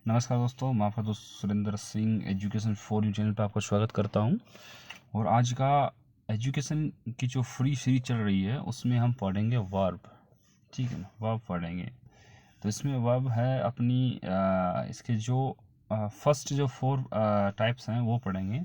नमस्कार दोस्तों, मैं आपका दोस्त Surendra Singh education for you channel पर आपका स्वागत करता हूं। और आज का एजुकेशन की जो फ्री सीरीज चल रही है उसमें हम पढ़ेंगे वर्ब। ठीक है ना, वर्ब पढ़ेंगे। तो इसमें वर्ब है अपनी इसके जो फर्स्ट जो 4 टाइप्स हैं वो पढ़ेंगे।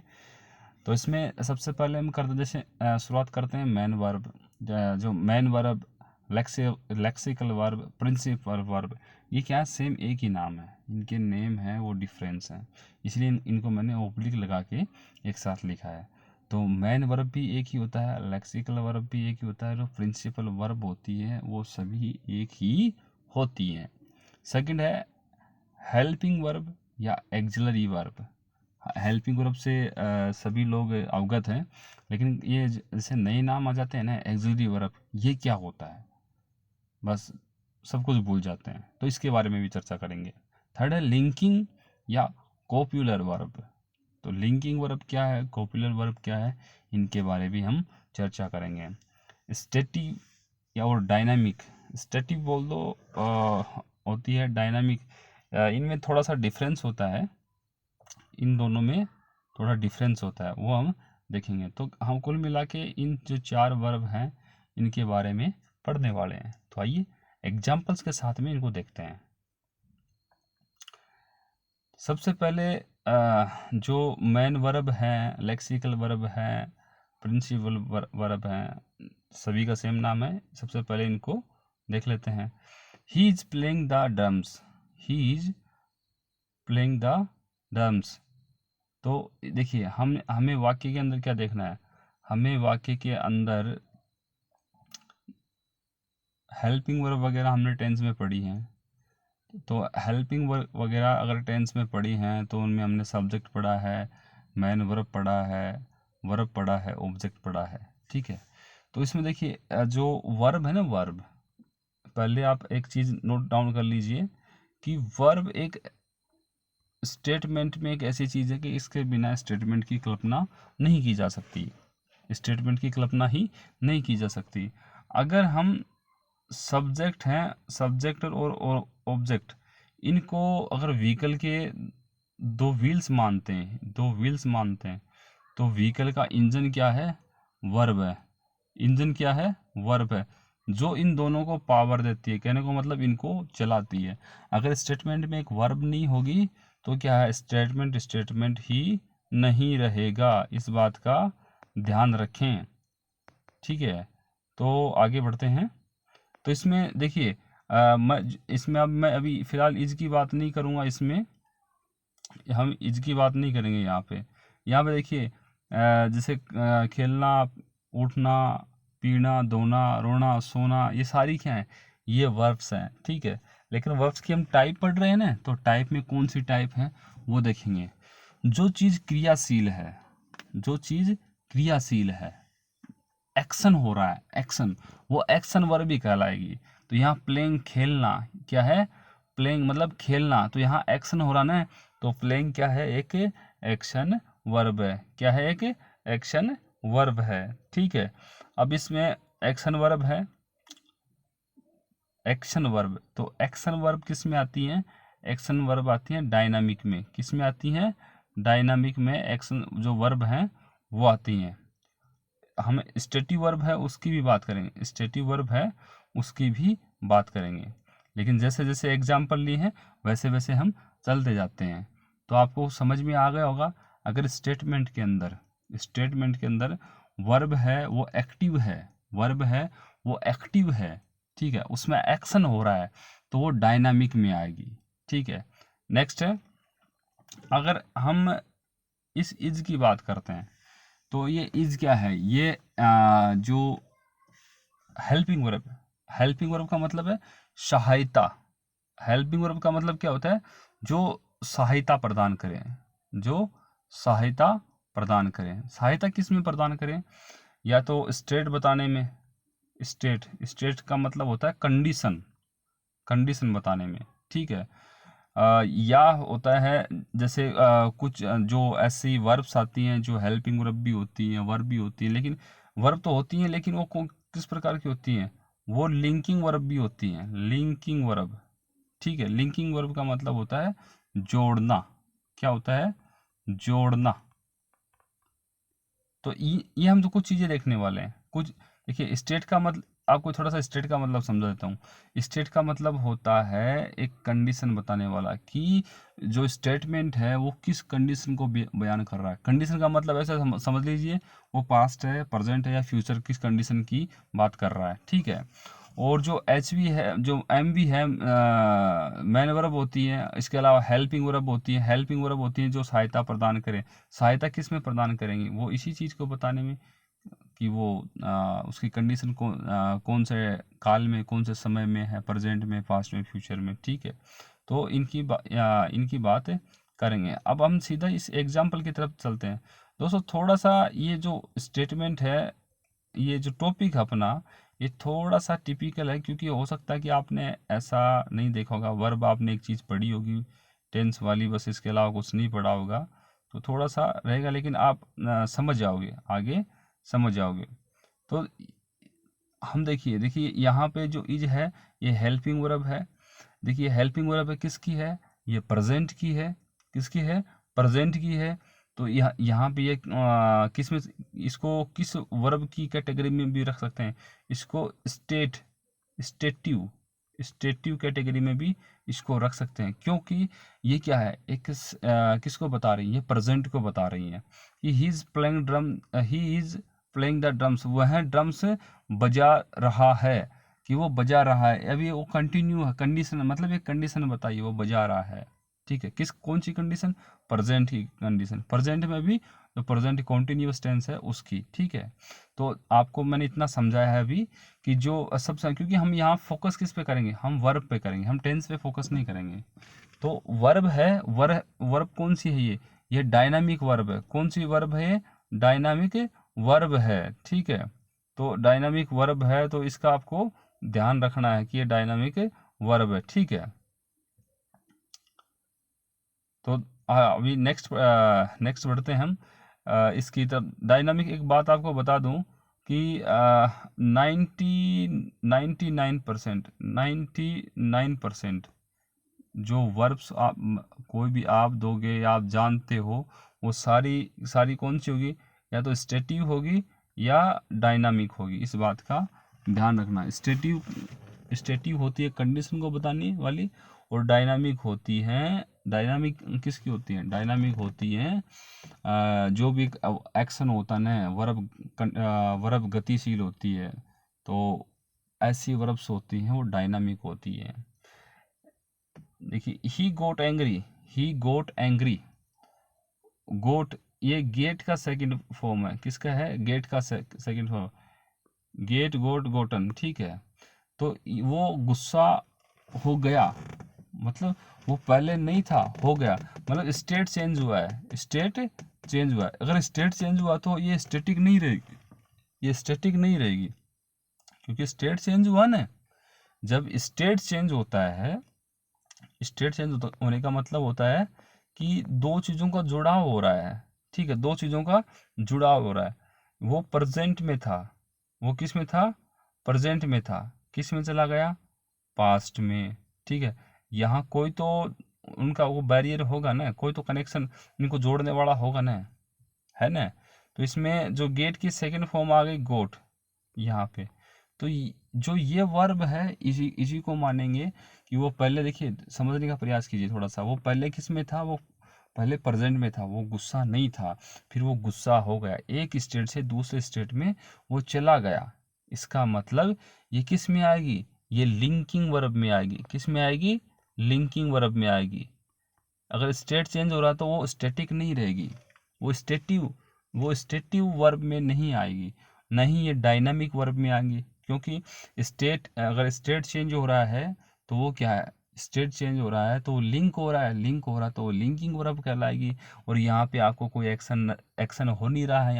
तो इसमें सबसे पहले हम करते जैसे शुरुआत करते हैं मेन वर्ब। जो main verb, lexical verb, principal verb, ये क्या है, सेम एक ही नाम है, इनके नेम है वो डिफरेंस है, इसलिए इनको मैंने ओब्लिक लगा के एक साथ लिखा है। तो मेन वर्ब भी एक ही होता है, लेक्सिकल वर्ब भी एक ही होता है, जो प्रिंसिपल वर्ब होती है वो सभी एक ही होती हैं। सेकंड है हेल्पिंग वर्ब या एक्सिलरी वर्ब। हेल्पिंग वर्ब से सभी लोग अवगत हैं, लेकिन ये जैसे नए नाम आ जाते हैं ना, एक्सिलरी वर्ब, ये क्या होता है बस सब कुछ भूल जाते हैं, तो इसके बारे में भी चर्चा करेंगे। थर्ड है लिंकिंग या कॉपुलर वर्ब। तो लिंकिंग वर्ब क्या है, कॉपुलर वर्ब क्या है, इनके बारे भी हम चर्चा करेंगे। स्टैटिक या और डायनामिक, स्टैटिक बोल दो होती है, डायनामिक इनमें थोड़ा सा डिफरेंस होता है, इन दोनों में थोड़ा डिफरेंस होता है, वो हम देखेंगे। तो हम कुल मिला के इन जो 4 वर्ब हैं इनके बारे में पढ़ने वाले हैं। तो आइए एग्जाम्पल्स के साथ में इनको देखते हैं। सबसे पहले जो मेन वर्ब हैं, लेक्सिकल वर्ब हैं, प्रिंसिपल वर्ब हैं, सभी का सेम नाम है। सबसे पहले इनको देख लेते हैं। He is playing the drums, he is playing the drums. तो देखिए हमें वाक्य के अंदर क्या देखना है, हमें वाक्य के अंदर हेल्पिंग वर्ब वगैरह हमने टेंस में पढ़ी हैं। तो हेल्पिंग वर्ब वगैरह अगर टेंस में पढ़ी हैं तो उनमें हमने सब्जेक्ट पढ़ा है, मैन वर्ब पढ़ा है, वर्ब पढ़ा है, ऑब्जेक्ट पढ़ा है। ठीक है। तो इसमें देखिए जो वर्ब है ना, वर्ब, पहले आप एक चीज़ नोट डाउन कर लीजिए कि वर्ब एक स्टेटमेंट में एक ऐसी चीज़ है कि इसके बिना स्टेटमेंट की कल्पना नहीं की जा सकती, स्टेटमेंट की कल्पना ही नहीं की जा सकती। अगर हम सब्जेक्ट हैं, सब्जेक्ट और ऑब्जेक्ट, इनको अगर व्हीकल के दो व्हील्स मानते हैं, दो व्हील्स मानते हैं, तो व्हीकल का इंजन क्या है, वर्ब है। इंजन क्या है, वर्ब है, जो इन दोनों को पावर देती है, कहने को मतलब इनको चलाती है। अगर स्टेटमेंट में एक वर्ब नहीं होगी तो क्या है, स्टेटमेंट स्टेटमेंट ही नहीं रहेगा, इस बात का ध्यान रखें। ठीक है। तो आगे बढ़ते हैं। तो इसमें देखिए मैं इसमें अब मैं अभी फ़िलहाल इज की बात नहीं करूँगा, इसमें हम इज की बात नहीं करेंगे। यहाँ पे देखिए जैसे खेलना, उठना, पीना, धोना, रोना, सोना, ये सारी क्या है, ये वर्ब्स हैं। ठीक है। लेकिन वर्ब्स की हम टाइप पढ़ रहे हैं ना, तो टाइप में कौन सी टाइप है वो देखेंगे। जो चीज़ क्रियाशील है, जो चीज़ क्रियाशील है, एक्शन हो रहा है, एक्शन, वो एक्शन वर्ब ही कहलाएगी। तो यहाँ प्लेइंग, खेलना, क्या है, प्लेइंग मतलब खेलना, तो यहाँ एक्शन हो रहा ना, तो प्लेइंग क्या है, एक एक्शन वर्ब है। क्या है, एक एक्शन वर्ब है। ठीक है। अब इसमें एक्शन वर्ब है, एक्शन वर्ब, तो एक्शन वर्ब किस में आती हैं, एक्शन वर्ब आती हैं डायनामिक में। किस में आती हैं, डायनामिक में एक्शन जो वर्ब हैं वो आती हैं। हम स्टेटिव वर्ब है उसकी भी बात करेंगे, स्टेटिव वर्ब है उसकी भी बात करेंगे, लेकिन जैसे जैसे एग्जाम्पल लिए हैं वैसे वैसे हम चलते जाते हैं। तो आपको समझ में आ गया होगा, अगर स्टेटमेंट के अंदर, स्टेटमेंट के अंदर वर्ब है वो एक्टिव है, वर्ब है वो एक्टिव है, ठीक है, उसमें एक्शन हो रहा है, तो वो डायनामिक में आएगी। ठीक है। नेक्स्ट है, अगर हम इस इज की बात करते हैं, तो ये इज क्या है, ये जो हेल्पिंग वर्ब, हेल्पिंग वर्ब का मतलब है सहायता। हेल्पिंग वर्ब का मतलब क्या होता है, जो सहायता प्रदान करें, जो सहायता प्रदान करें। सहायता किस में प्रदान करें, या तो स्टेट बताने में, स्टेट, स्टेट का मतलब होता है कंडीशन, कंडीशन बताने में। ठीक है। या होता है जैसे कुछ जो ऐसी वर्ब्स आती हैं जो हेल्पिंग वर्ब भी होती हैं, वर्ब भी होती हैं, लेकिन वर्ब तो होती हैं, लेकिन वो किस प्रकार की होती हैं, वो लिंकिंग वर्ब भी होती हैं, लिंकिंग वर्ब। ठीक है। लिंकिंग वर्ब का मतलब होता है जोड़ना, क्या होता है, जोड़ना। तो ये हम तो कुछ चीज़ें देखने वाले हैं। कुछ देखिए, स्टेट का मतलब, आपको थोड़ा सा स्टेट का मतलब समझा देता हूँ। स्टेट का मतलब होता है एक कंडीशन बताने वाला, कि जो स्टेटमेंट है वो किस कंडीशन को बयान कर रहा है। कंडीशन का मतलब ऐसा समझ लीजिए, वो पास्ट है, प्रेजेंट है या फ्यूचर, किस कंडीशन की बात कर रहा है, ठीक है। और जो एच वी है, जो एम वी है, मैन वर्ब होती है। इसके अलावा हेल्पिंग वर्ब होती है। हेल्पिंग वर्ब होती है जो सहायता प्रदान करें। सहायता किस में प्रदान करेंगे, वो इसी चीज़ को बताने में, कि वो उसकी कंडीशन कौन से काल में, कौन से समय में है, प्रेजेंट में, पास्ट में, फ्यूचर में, ठीक है। तो इनकी बात करेंगे। अब हम सीधा इस एग्जाम्पल की तरफ चलते हैं। दोस्तों थोड़ा सा ये जो स्टेटमेंट है, ये जो टॉपिक है अपना, ये थोड़ा सा टिपिकल है, क्योंकि हो सकता है कि आपने ऐसा नहीं देखा होगा। वर्ब आपने एक चीज़ पढ़ी होगी टेंस वाली, बस इसके अलावा कुछ नहीं पढ़ा होगा, तो थोड़ा सा रहेगा, लेकिन आप समझ जाओगे, आगे समझ जाओगे। तो हम देखिए यहाँ पे जो इज है, ये हेल्पिंग वर्ब है। देखिए हेल्पिंग वर्ब है, किसकी है, ये प्रेजेंट की है। किसकी है, प्रेजेंट की है। तो यहाँ पे ये किस में, इसको किस वर्ब की कैटेगरी में भी रख सकते हैं, इसको स्टेटिव स्टेटिव कैटेगरी में भी इसको रख सकते हैं। क्योंकि ये क्या है, एक किसको बता रही है, प्रेजेंट को बता रही है, कि he is playing drum, he is playing the drums, वह ड्रम्स बजा रहा है, कि वो बजा रहा है। अभी वो कंटिन्यू है, कंडीशन मतलब एक कंडीशन बताइए, वो बजा रहा है, ठीक है। कौन सी कंडीशन, प्रेजेंट की कंडीशन, प्रेजेंट में भी जो प्रेजेंट कॉन्टिन्यूअस टेंस है उसकी, ठीक है। तो आपको मैंने इतना समझाया है अभी, कि जो सबसे, क्योंकि हम यहाँ फोकस किस पे करेंगे, हम वर्ब पे करेंगे, हम टेंस पे फोकस नहीं करेंगे। तो वर्ब है, वर्ब कौन सी है, ये डायनामिक वर्ब है। कौन सी वर्ब है, ये डायनामिक वर्ब है, ठीक है। तो डायनामिक वर्ब है, तो इसका आपको ध्यान रखना है कि ये डायनामिक वर्ब है, ठीक है। तो अभी नेक्स्ट बढ़ते हैं हम इसकी तरफ। डायनामिक, एक बात आपको बता दूं कि 99% जो वर्ब्स आप कोई भी आप दोगे या आप जानते हो, वो सारी सारी कौन सी होगी, या तो स्टेटिव होगी या डायनामिक होगी। इस बात का ध्यान रखना। स्टेटिव होती है कंडीशन को बताने वाली, और डायनामिक होती हैं, डायनामिक किसकी होती है, डायनामिक होती हैं जो भी एक्शन होता है ना, वर्ब गतिशील होती है, तो ऐसी वर्ब्स होती हैं वो डायनामिक होती है। देखिए, ही गोट एंग्री, गोट, ये गेट का सेकंड फॉर्म है। किसका है, गेट का सेकंड फॉर्म, गेट, गोट, गोटन, ठीक है। तो वो गुस्सा हो गया, मतलब वो पहले नहीं था, हो गया, मतलब स्टेट चेंज हुआ है, स्टेट चेंज हुआ है। अगर स्टेट चेंज हुआ तो ये स्टेटिक नहीं रहेगी, ये स्टेटिक नहीं रहेगी, क्योंकि स्टेट चेंज हुआ ना। जब स्टेट चेंज होता है, स्टेट चेंज होने का मतलब होता है कि दो चीज़ों का जुड़ाव हो रहा है, ठीक है, दो चीज़ों का जुड़ाव हो रहा है। वो प्रेजेंट में था, वो किस में था, प्रेजेंट में था, किस में चला गया, पास्ट में, ठीक है। यहाँ कोई तो उनका वो बैरियर होगा ना, कोई तो कनेक्शन इनको जोड़ने वाला होगा ना, है ना। तो इसमें जो गेट की सेकंड फॉर्म आ गई गोट यहाँ पे। तो जो ये वर्ब है, इसी इसी को मानेंगे कि वो पहले, देखिए समझने का प्रयास कीजिए थोड़ा सा, वो पहले किस में था, वो पहले प्रेजेंट में था, वो गुस्सा नहीं था, फिर वो गुस्सा हो गया, एक स्टेट से दूसरे स्टेट में वो चला गया। इसका मतलब ये किस में आएगी, ये लिंकिंग वर्ब में आएगी। किस में आएगी, लिंकिंग वर्ब में आएगी। अगर स्टेट चेंज हो रहा तो वो स्टैटिक नहीं रहेगी, वो स्टेटिव वर्ब में नहीं आएगी, नहीं ये डायनामिक वर्ब में आएंगी। क्योंकि अगर स्टेट चेंज हो रहा है तो वो क्या है, स्टेट चेंज हो रहा है तो वो लिंक हो रहा है तो वो लिंकिंग वर्ब कहलाएगी। और यहाँ पे आपको कोई एक्शन एक्शन हो नहीं रहा है।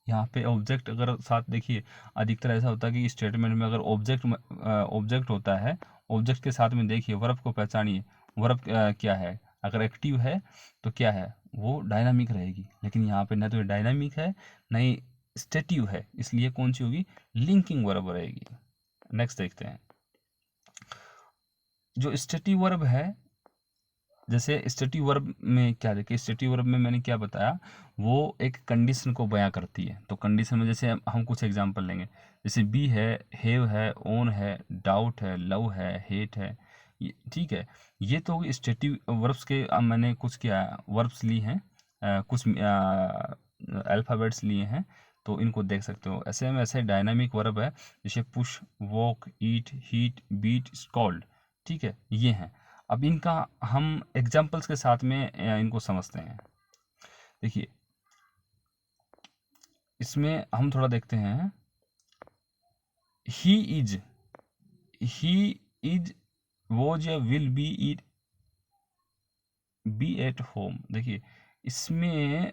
यहाँ पे ऑब्जेक्ट अगर साथ, देखिए अधिकतर ऐसा होता है कि स्टेटमेंट में अगर ऑब्जेक्ट होता है, ऑब्जेक्ट के साथ में देखिए वर्ब को पहचानिए। वर्ब क्या है, अगर एक्टिव है तो क्या है, वो डायनामिक रहेगी। लेकिन यहाँ पे ना तो डायनामिक है, ना ही स्टेटिव है, इसलिए कौन सी होगी, लिंकिंग वर्ब रहेगी। नेक्स्ट देखते हैं। जो स्टेटिव वर्ब है जैसे स्टेटिव वर्ब में क्या, देखिए स्टेटिव वर्ब में मैंने क्या बताया, वो एक कंडीशन को बयां करती है। तो कंडीशन में जैसे हम कुछ एग्जांपल लेंगे, जैसे बी है, हैव है, ओन है, डाउट है, लव है, हेट है, ठीक है। ये तो स्टेटिव वर्ब्स के मैंने कुछ क्या वर्ब्स ली हैं, कुछ अल्फ़ाबेट्स लिए हैं, तो इनको देख सकते हो। ऐसे में ऐसे डायनामिक वर्ब है, जैसे पुश, वॉक, ईट, हीट, बीट, स्कॉल्ड, ठीक है, ये हैं। अब इनका हम एग्जाम्पल्स के साथ में इनको समझते हैं। देखिए इसमें हम थोड़ा देखते हैं, he is, he is, was या विल बी एट होम। देखिए इसमें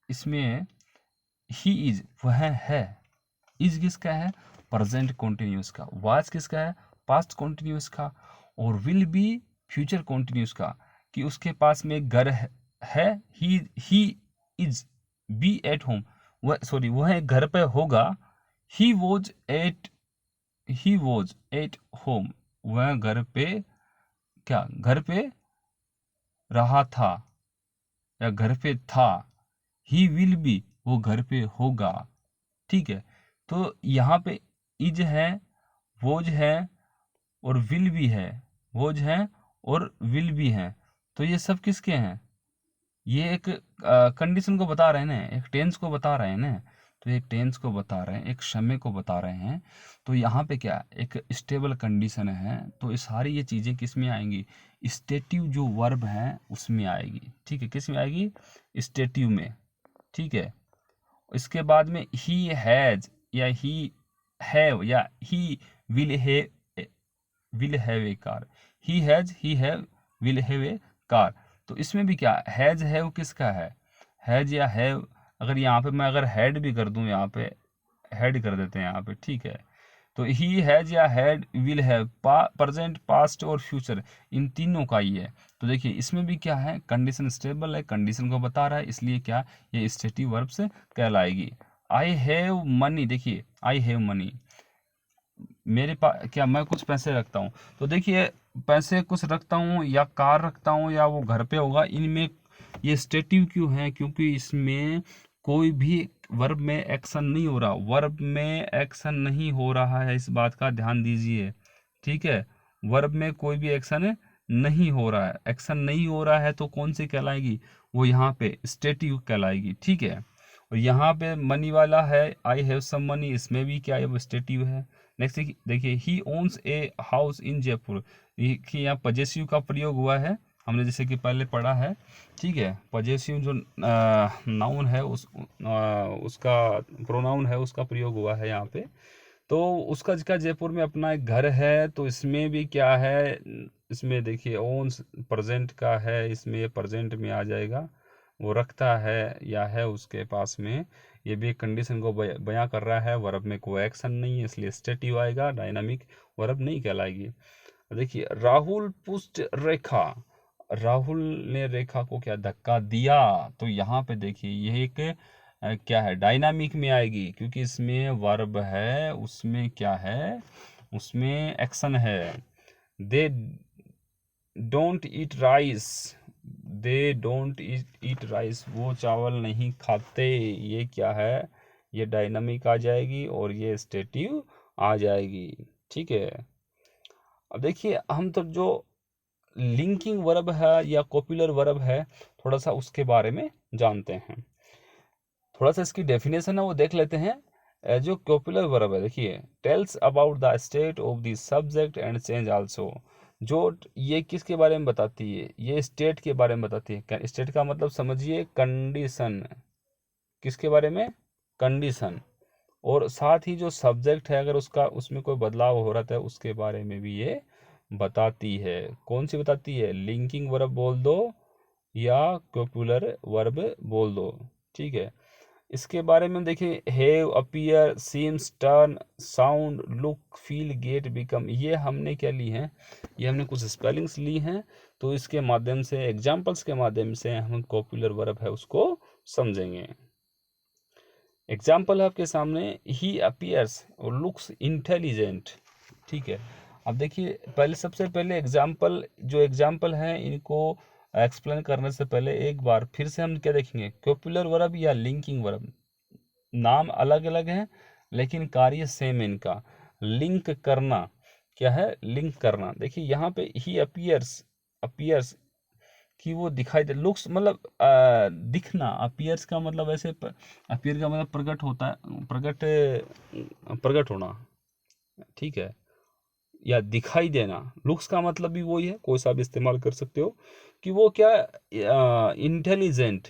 इसमें ही इज वह है, इज किसका है, प्रेजेंट कॉन्टिन्यूस का, वाज किसका है, पास्ट कॉन्टिन्यूस का, और विल बी फ्यूचर कॉन्टिन्यूस का, कि उसके पास में घर है, he is be at home, वह सॉरी वह घर पे होगा, he was at, he was at home, वह घर पे, क्या घर पे रहा था या घर पे था, ही विल बी वो घर पे होगा, ठीक है। तो यहाँ पे इज है, वोज है, और विल भी है, वोज है और विल भी है। तो ये सब किसके हैं, ये एक कंडीशन को बता रहे हैं ना, एक टेंस को बता रहे हैं ना। तो एक टेंस को बता रहे हैं, एक समय को बता रहे हैं। तो यहाँ पे क्या एक स्टेबल कंडीशन है, तो ये सारी ये चीज़ें किस में आएंगी, स्टेटिव जो वर्ब है उसमें आएगी, ठीक है। किस में आएगी, स्टेटिव में, ठीक है। इसके बाद में ही हैज या ही हैव या he will have a car, he has, he have, will have a car. तो इसमें भी क्या हैज हैव किसका है या हैव, अगर यहाँ पे मैं अगर हैड भी कर दूं, यहाँ पे हैड कर देते हैं यहाँ पे, ठीक है। तो ही हैज या had, will have, present, past और फ्यूचर, इन तीनों का ही है। तो देखिए इसमें भी क्या है, कंडीशन स्टेबल है, कंडीशन को बता रहा है, इसलिए क्या ये स्टेटिव वर्ब से कहलाएगी। आई हैव मनी, देखिए आई हैव मनी, मेरे पास क्या मैं कुछ पैसे रखता हूँ, तो देखिए पैसे कुछ रखता हूँ या कार रखता हूँ या वो घर पे होगा, इनमें ये स्टेटिव क्यों है, क्योंकि इसमें कोई भी वर्ब में एक्शन नहीं हो रहा, वर्ब में एक्शन नहीं हो रहा है, इस बात का ध्यान दीजिए, ठीक है। वर्ब में कोई भी एक्शन नहीं हो रहा है, एक्शन नहीं हो रहा है तो कौन सी कहलाएगी, वो यहाँ पे स्टेटिव कहलाएगी, ठीक है। और यहाँ पे मनी वाला है, आई हैव सम मनी, इसमें भी क्या है, वो स्टेटिव है। नेक्स्ट देखिए he owns a house in Jaipur, कि यहाँ पजेसिव का प्रयोग हुआ है, हमने जैसे कि पहले पढ़ा है, ठीक है। पजेसिव जो नाउन है उसका प्रोनाउन है, उसका प्रयोग हुआ है यहाँ पे। तो उसका जिसका जयपुर में अपना एक घर है, तो इसमें भी क्या है, इसमें देखिए ओन्स प्रेजेंट का है, इसमें प्रेजेंट में आ जाएगा, वो रखता है या है उसके पास में, ये भी कंडीशन को बयां कर रहा है, वर्ब में कोई एक्शन नहीं है, इसलिए स्टेटिव आएगा, डायनामिक वर्ब नहीं कहलाएगी। देखिए राहुल पुष्ट रेखा, राहुल ने रेखा को क्या धक्का दिया, तो यहाँ पे देखिए ये एक क्या है, डायनामिक में आएगी, क्योंकि इसमें वर्ब है, उसमें क्या है, उसमें एक्शन है। They don't eat rice, they don't eat rice, वो चावल नहीं खाते, ये क्या है, ये डायनामिक आ जाएगी और ये स्टेटिव आ जाएगी, ठीक है। अब देखिए हम तो जो लिंकिंग वर्ब है या कॉपुलर वर्ब है, थोड़ा सा उसके बारे में जानते हैं, थोड़ा सा इसकी डेफिनेशन है वो देख लेते हैं। जो कॉपुलर वर्ब है, देखिए tells about the state of the subject and change also, जो ये किसके बारे में बताती है, ये स्टेट के बारे में बताती है। स्टेट का मतलब समझिए कंडीशन, किसके बारे में, कंडीशन, और साथ ही जो सब्जेक्ट है अगर उसका उसमें कोई बदलाव हो रहा था उसके बारे में भी ये बताती है। कौन सी बताती है, लिंकिंग वर्ब बोल दो या कॉपुलर वर्ब बोल दो, ठीक है। इसके बारे में देखिए have, appear, seems, turn, sound, look, feel, get, become, ये हमने क्या ली हैं, ये हमने कुछ स्पेलिंग्स ली हैं, तो इसके माध्यम से एग्जाम्पल्स के माध्यम से हम कॉपुलर वर्ब है उसको समझेंगे। एग्जाम्पल है आपके सामने, ही अपीयर्स और लुक्स इंटेलिजेंट, ठीक है। अब देखिए पहले सबसे पहले एग्जाम्पल, जो एग्जाम्पल हैं इनको एक्सप्लेन करने से पहले एक बार फिर से हम क्या देखेंगे, कॉपुलर वर्ब या लिंकिंग वर्ब। नाम अलग अलग हैं लेकिन कार्य सेम है इनका। लिंक करना क्या है, लिंक करना। देखिए यहाँ पे ही अपीयर्स, अपीयर्स कि वो दिखाई दे, लुक्स मतलब दिखना। अपीयर्स का मतलब ऐसे अपीयर का मतलब प्रकट होता है, प्रकट होना, ठीक है, या दिखाई देना। लुक्स का मतलब भी वही है, कोई सा भी इस्तेमाल कर सकते हो, कि वो क्या, इंटेलिजेंट,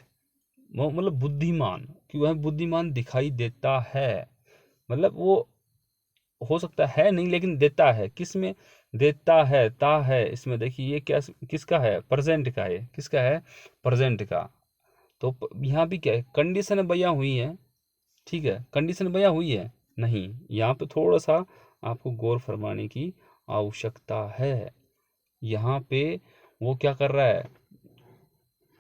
मतलब बुद्धिमान, कि वह बुद्धिमान दिखाई देता है। मतलब वो हो सकता है नहीं, लेकिन देता है, किस में देता है, ता है इसमें। देखिए ये क्या, किसका है, प्रेजेंट का है, किसका है, प्रेजेंट का। तो यहाँ भी क्या है, कंडीशन बया हुई है, ठीक है, कंडीशन बया हुई है नहीं, यहाँ पे थोड़ा सा आपको गौर फरमाने की आवश्यकता है। यहाँ पे वो क्या कर रहा है,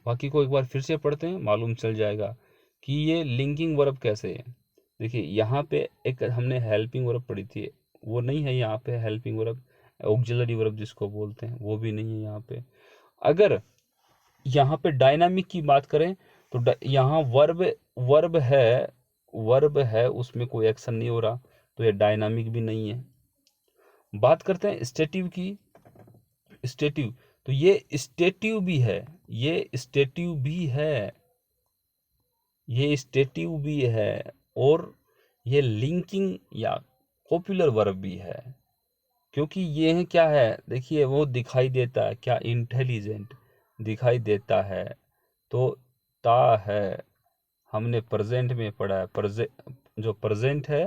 बाकी को एक बार फिर से पढ़ते हैं, मालूम चल जाएगा कि ये लिंकिंग वर्ब कैसे है। देखिए यहाँ पे एक हमने हेल्पिंग वर्ब पढ़ी थी, वो नहीं है यहाँ पे हेल्पिंग वर्ब, ऑक्सिलरी वर्ब जिसको बोलते हैं, वो भी नहीं है यहाँ पे। अगर यहाँ पे डायनामिक की बात करें तो यहाँ वर्ब, वर्ब है, वर्ब है, उसमें कोई एक्शन नहीं हो रहा, तो ये डायनामिक भी नहीं है। बात करते हैं स्टेटिव की, स्टेटिव, तो ये स्टेटिव भी है, ये स्टेटिव भी है, ये स्टेटिव भी है, और ये लिंकिंग या कॉपुलर वर्ब भी है। क्योंकि ये है क्या है, देखिए वो दिखाई देता है क्या, इंटेलिजेंट दिखाई देता है, तो ता है, हमने प्रेजेंट में पढ़ा है, जो प्रेजेंट है,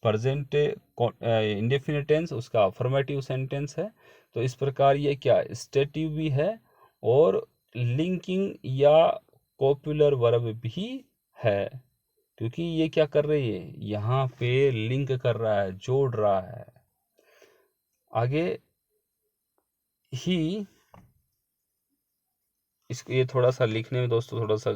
प्रेजेंट इंडेफिनिट टेंस, उसका अफर्मेटिव सेंटेंस है। तो इस प्रकार ये क्या, स्टेटिव भी है और लिंकिंग या कॉपुलर वर्ब भी है। क्योंकि ये क्या कर रही है, यहाँ पे लिंक कर रहा है, जोड़ रहा है। आगे ही, इसको ये थोड़ा सा लिखने में दोस्तों थोड़ा सा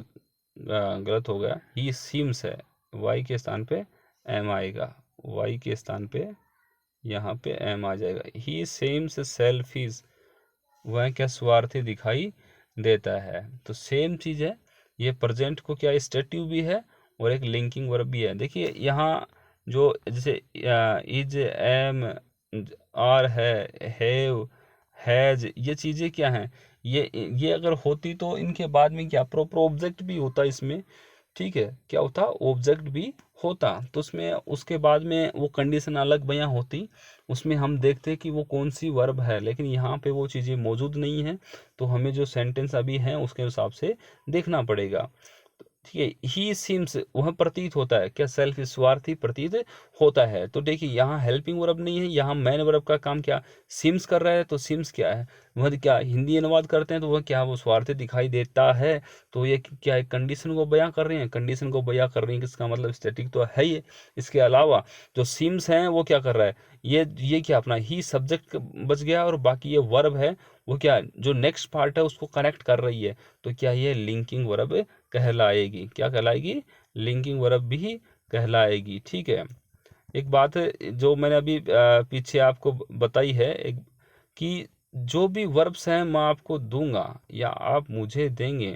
गलत हो गया, ही सीम्स है, वाई के स्थान पे एम आएगा, वाई के स्थान पे यहाँ पे एम आ जाएगा। ही सेम्स सेल्फिश, वह क्या स्वार्थी दिखाई देता है। तो सेम चीज़ है, ये प्रेजेंट को क्या स्टेटिव भी है और एक लिंकिंग वर्ब भी है। देखिए यहाँ जो जैसे इज, एम, आर है, हैव, हैज, ये चीज़ें क्या हैं, ये अगर होती तो इनके बाद में क्या प्रॉपर ऑब्जेक्ट भी होता इसमें, ठीक है, क्या होता, ऑब्जेक्ट भी होता, तो उसमें उसके बाद में वो कंडीशन अलग बयां होती, उसमें हम देखते कि वो कौन सी वर्ब है। लेकिन यहाँ पे वो चीज़ें मौजूद नहीं है, तो हमें जो सेंटेंस अभी है उसके हिसाब से देखना पड़ेगा। ठीक है, ही सिम्स, वह प्रतीत होता है क्या, सेल्फ स्वार्थी प्रतीत होता है। तो देखिए यहाँ हेल्पिंग वर्ब नहीं है, यहाँ मैन वर्ब का काम क्या, सिम्स कर रहा है। तो सिम्स क्या है, वह क्या हिंदी अनुवाद करते हैं तो वह क्या, वो स्वार्थी दिखाई देता है। तो ये क्या है, कंडीशन को बयां कर रहे हैं, कंडीशन को बयां कर रही है, इसका मतलब स्टैटिक तो है ही। इसके अलावा जो सिम्स हैं वो क्या कर रहा है, ये क्या अपना ही सब्जेक्ट बच गया, और बाकी ये वर्ब है वो क्या, जो नेक्स्ट पार्ट है उसको कनेक्ट कर रही है। तो क्या ये लिंकिंग वर्ब कहलाएगी, क्या कहलाएगी, लिंकिंग वर्ब भी कहलाएगी। ठीक है, एक बात है जो मैंने अभी पीछे आपको बताई है, एक कि जो भी वर्ब्स हैं मैं आपको दूंगा या आप मुझे देंगे,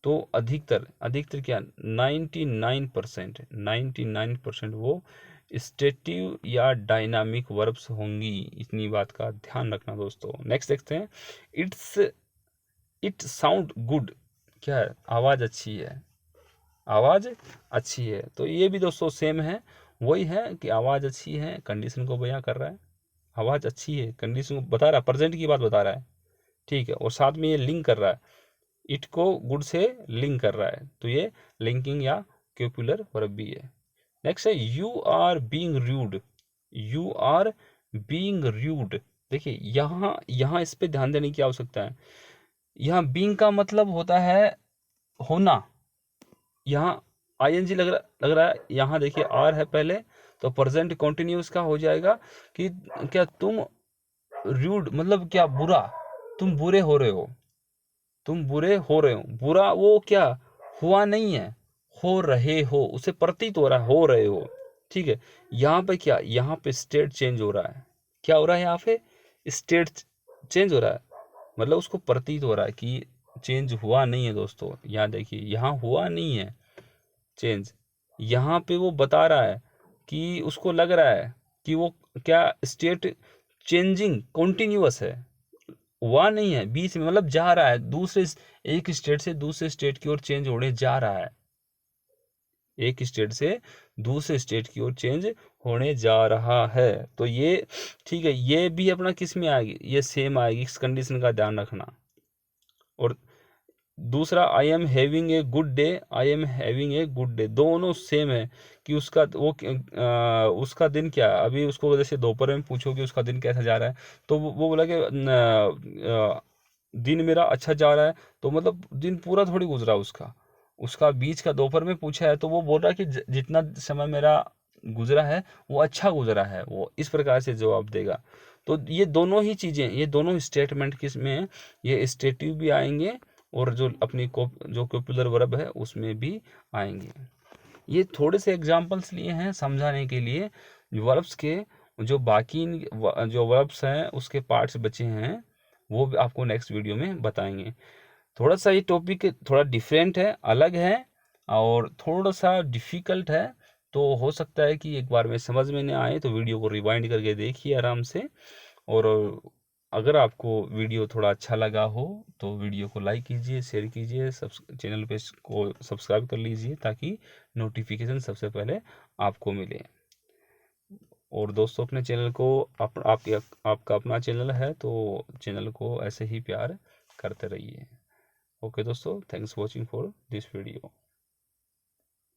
तो अधिकतर अधिकतर क्या, 99%, 99% वो स्टेटिव या डायनामिक वर्ब्स होंगी। इतनी बात का ध्यान रखना दोस्तों। नेक्स्ट देखते हैं, इट्स, इट साउंड गुड, क्या है, आवाज़ अच्छी है, आवाज़ अच्छी है। तो ये भी दोस्तों सेम है, वही है कि आवाज़ अच्छी है, कंडीशन को बयां कर रहा है, आवाज़ अच्छी है, कंडीशन को बता रहा है, प्रेजेंट की बात बता रहा है, ठीक है, और साथ में ये लिंक कर रहा है, इट को गुड से लिंक कर रहा है, तो ये लिंकिंग या क्यूपुलर वर्ब भी है। नेक्स्ट है, you are being rude, you are being rude. देखिए यहाँ यहाँ इस पे ध्यान देने की आवश्यकता है। यहाँ बीइंग का मतलब होता है होना, यहाँ आईएनजी लग रहा है, यहाँ देखिए आर है पहले, तो प्रेजेंट कॉन्टिन्यूस का हो जाएगा कि क्या तुम रूड मतलब क्या, बुरा, तुम बुरे हो रहे हो, तुम बुरे हो रहे हो, बुरा वो क्या हुआ नहीं है, हो रहे हो, उसे प्रतीत हो रहा है, हो रहे हो। ठीक है, यहाँ पे क्या, यहाँ पे स्टेट चेंज हो रहा है, क्या हो रहा है यहाँ पे, स्टेट चेंज हो रहा है, मतलब उसको प्रतीत हो रहा है कि चेंज हुआ नहीं है दोस्तों। यहाँ देखिए, यहाँ हुआ नहीं है चेंज। यहाँ पे वो बता रहा है कि उसको लग रहा है कि वो क्या स्टेट चेंजिंग कॉन्टिन्यूअस है, हुआ नहीं है बीच में, मतलब जा रहा है दूसरे, एक स्टेट से दूसरे स्टेट की ओर चेंज होने जा रहा है, एक स्टेट से दूसरे स्टेट की ओर चेंज होने जा रहा है। तो ये ठीक है, ये भी अपना किस में आएगी, ये सेम आएगी, इस कंडीशन का ध्यान रखना। और दूसरा, I am having a good day, I am having a good day, दोनों सेम है कि उसका वो उसका दिन क्या, अभी उसको जैसे दोपहर में पूछो कि उसका दिन कैसा जा रहा है, तो वो बोला कि दिन मेरा अच्छा जा रहा है, तो मतलब दिन पूरा थोड़ी गुजरा उसका, उसका बीच का दोपहर में पूछा है तो वो बोल रहा है कि जितना समय मेरा गुजरा है वो अच्छा गुजरा है, वो इस प्रकार से जवाब देगा। तो ये दोनों ही चीज़ें, ये दोनों स्टेटमेंट किस में है, ये स्टेटिव भी आएंगे और जो अपनी जो कॉपुलर वर्ब है उसमें भी आएंगे। ये थोड़े से एग्जांपल्स लिए हैं समझाने के लिए वर्ब्स के, जो बाकी जो वर्ब्स हैं उसके पार्ट्स बचे हैं वो भी आपको नेक्स्ट वीडियो में बताएंगे। थोड़ा सा ये टॉपिक थोड़ा डिफरेंट है, अलग है और थोड़ा सा डिफ़िकल्ट है, तो हो सकता है कि एक बार में समझ में नहीं आए, तो वीडियो को रिवाइंड करके देखिए आराम से। और अगर आपको वीडियो थोड़ा अच्छा लगा हो तो वीडियो को लाइक कीजिए, शेयर कीजिए, चैनल पे को सब्सक्राइब कर लीजिए ताकि नोटिफिकेशन सबसे पहले आपको मिले। और दोस्तों अपने चैनल को आपका अपना चैनल है तो चैनल को ऐसे ही प्यार करते रहिए। ओके दोस्तों, thanks watching for this video.